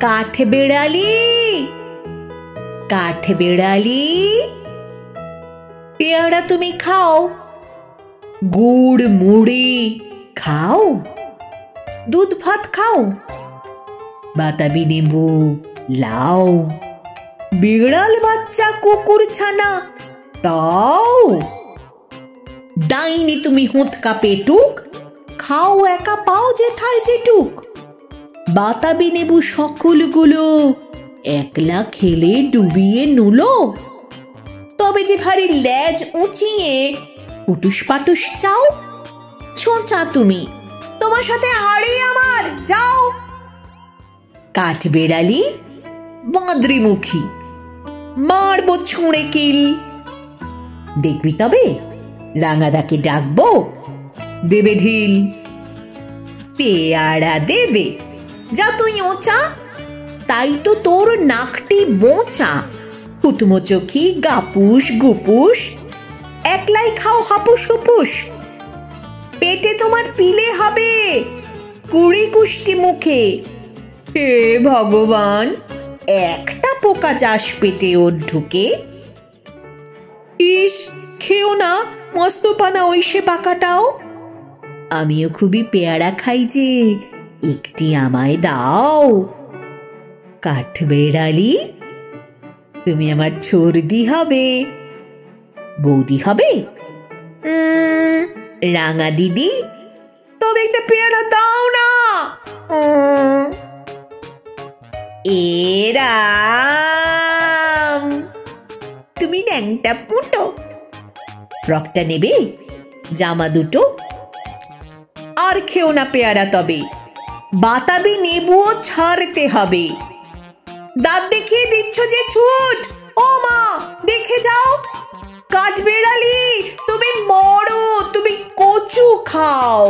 কাঠবেড়ালি, কাঠবেড়ালি, পেয়ারা তুমি খাও, গুড় মুড়ি খাও, দুধ ভাত খাও, বাতাবি লেবু, লাও, বিড়াল বাচ্চা কুকুর ছানা তাও। ডাইনি তুমি হুঁতকা পেটুক, খাও একা পাও যেথায় যেটুক। বাতাবি নেবু সকলগুলো একলা খেলে ডুবিয়ে নুলো। তবে যে ভারী লেজ উঁচিয়ে পুটুস পাটুস চাও, ছোঁচা তুমি, তোমার সাথে হাড়ি আমার, যাও। কাঠবেড়ালি বাঁদরিমুখী, মারব ছুঁড়ে কিল। দেখবি তবে রাঙাদাকে ডাকবো, দেবে ঢিল। পেয়ারা দেবে, যা তুই ওচা, তাই তো তোর নাকটি বোঁচা। কুটমো চোখি গাপুস গুপুস, একলাই খাও হাপুস হুপুস। পেটে তোমার পিলে হবে 20 কুষ্টি মুখে। হে ভগবান, একটা পোকা চাষ পেটে ওর ঢুকে। ইস, খেও না মস্তপানা ওই সে পাকাটাও। আমিও খুবই পেয়ারা খাই যে, একটি আমায় দাও। কাঠবেড়ালি তুমি আমার ছর্দি হবে, বৌদি হবে, রাঙা দিদি, তবে একটা পেয়ারা দাও না। এরাম, তুমি ন্যাংটা পুটো, ফ্রকটা নেবে, জামা দুটো। আর খেও না পেয়ারা তবে, বাতাবি নেবুও ছাড়তে হবে। দাঁত দেখিয়ে দিচ্ছ যে ছুট, ও মা দেখে যাও। কাঠবেড়ালি তুমি মরো, তুমি কচু খাও।